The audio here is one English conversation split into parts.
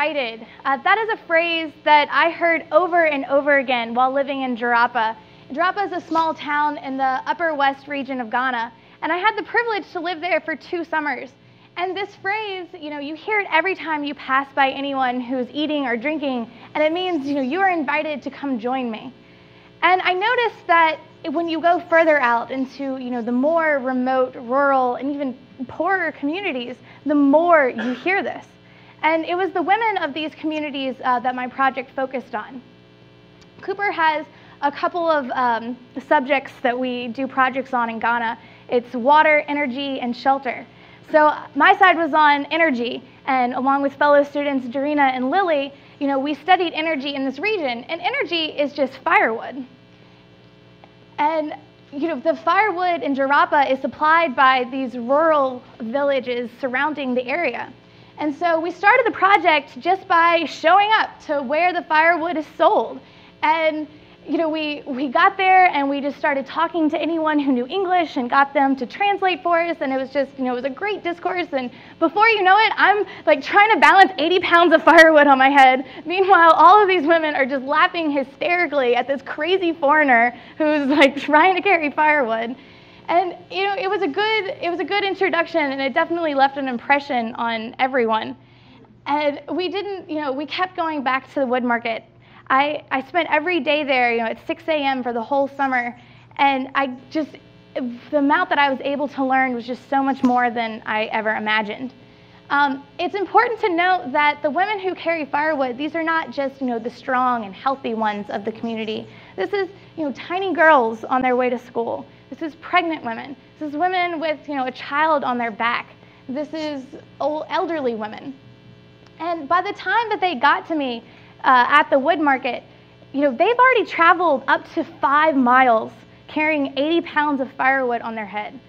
invited. That is a phrase that I heard over and over again while living in Jirapa. Jirapa is a small town in the upper west region of Ghana, and I had the privilege to live there for 2 summers. And this phrase, you hear it every time you pass by anyone who's eating or drinking, and it means, you are invited to come join me. And I noticed that when you go further out into, the more remote, rural, and even poorer communities, the more you hear this. And it was the women of these communities that my project focused on. Cooper has a couple of subjects that we do projects on in Ghana. It's water, energy, and shelter. So my side was on energy, and along with fellow students Darina and Lily, we studied energy in this region, and energy is just firewood. And the firewood in Jirapa is supplied by these rural villages surrounding the area. And so we started the project just by showing up to where the firewood is sold. And we got there and we just started talking to anyone who knew English and got them to translate for us, and it was just, it was a great discourse, and before you know it, I'm like trying to balance 80 pounds of firewood on my head. Meanwhile, all of these women are just laughing hysterically at this crazy foreigner who's like trying to carry firewood. And it was a good introduction, and it definitely left an impression on everyone. And we kept going back to the wood market. I spent every day there, at 6 a.m. for the whole summer, and the amount that I was able to learn was just so much more than I ever imagined. It's important to note that the women who carry firewood, these are not just, the strong and healthy ones of the community. This is, tiny girls on their way to school. This is pregnant women. This is women with, a child on their back. This is elderly women. And by the time that they got to me, at the wood market, they've already traveled up to 5 miles carrying 80 pounds of firewood on their head.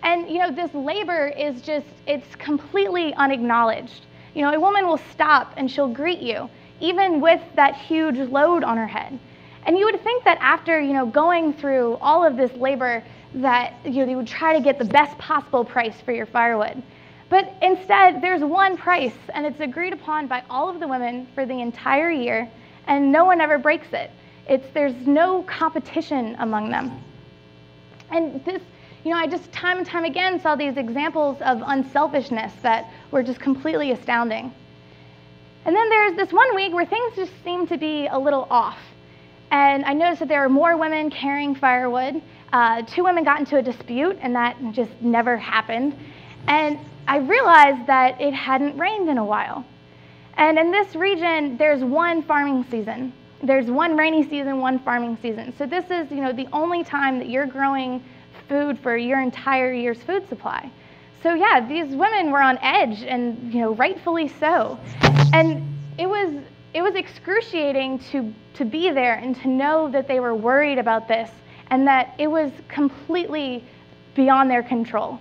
And this labor is it's completely unacknowledged. A woman will stop and she'll greet you, even with that huge load on her head. And you would think that after, going through all of this labor that, they would try to get the best possible price for your firewood. But instead, there's one price, and it's agreed upon by all of the women for the entire year, and no one ever breaks it. There's no competition among them. And this, I just time and time again saw these examples of unselfishness that were just completely astounding. And then there's this one week where things just seemed to be a little off. And I noticed that there were more women carrying firewood. 2 women got into a dispute, and that just never happened. And I realized that it hadn't rained in a while. And in this region, there's one farming season. There's one rainy season, one farming season. So this is, the only time that you're growing food for your entire year's food supply. So yeah, these women were on edge, and rightfully so. And it was excruciating to be there and to know that they were worried about this and that it was completely beyond their control.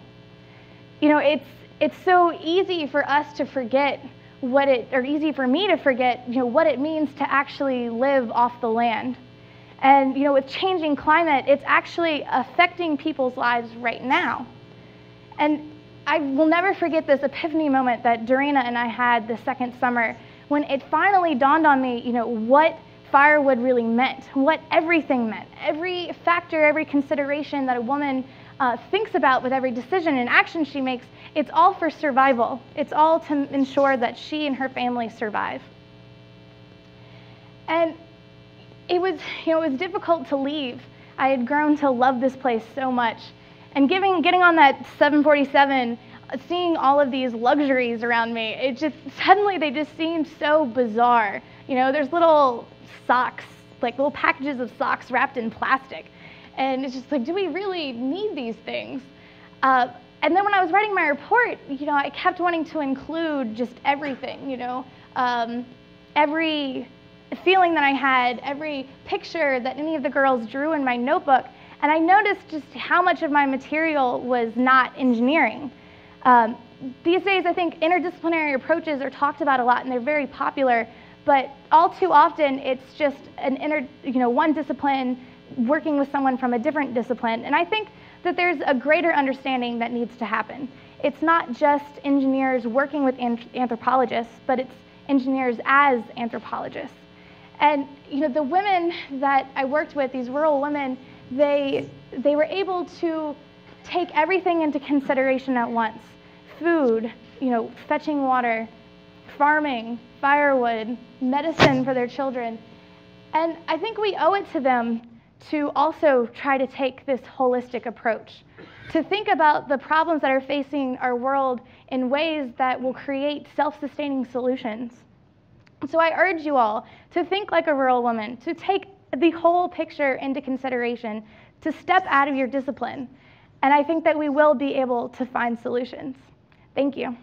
It's so easy for us to forget easy for me to forget, what it means to actually live off the land. And, with changing climate, it's actually affecting people's lives right now. And I will never forget this epiphany moment that Darina and I had the second summer when it finally dawned on me, what firewood really meant, what everything meant, every factor, every consideration that a woman thinks about with every decision and action she makes. It's all for survival. It's all to ensure that she and her family survive. And it was difficult to leave. I had grown to love this place so much. And getting on that 747, seeing all of these luxuries around me, suddenly they just seemed so bizarre. There's little socks, like little packages of socks wrapped in plastic. And it's just like, do we really need these things? And then when I was writing my report, I kept wanting to include just everything, every feeling that I had, every picture that any of the girls drew in my notebook. And I noticed just how much of my material was not engineering. These days, I think interdisciplinary approaches are talked about a lot, and they're very popular. But all too often, it's just one discipline working with someone from a different discipline. And I think that there's a greater understanding that needs to happen. It's not just engineers working with anthropologists, but it's engineers as anthropologists. And the women that I worked with, these rural women, they were able to take everything into consideration at once. Food, fetching water, farming, firewood, medicine for their children. And I think we owe it to them to also try to take this holistic approach, to think about the problems that are facing our world in ways that will create self-sustaining solutions. So I urge you all to think like a rural woman, to take the whole picture into consideration, to step out of your discipline. And I think that we will be able to find solutions. Thank you.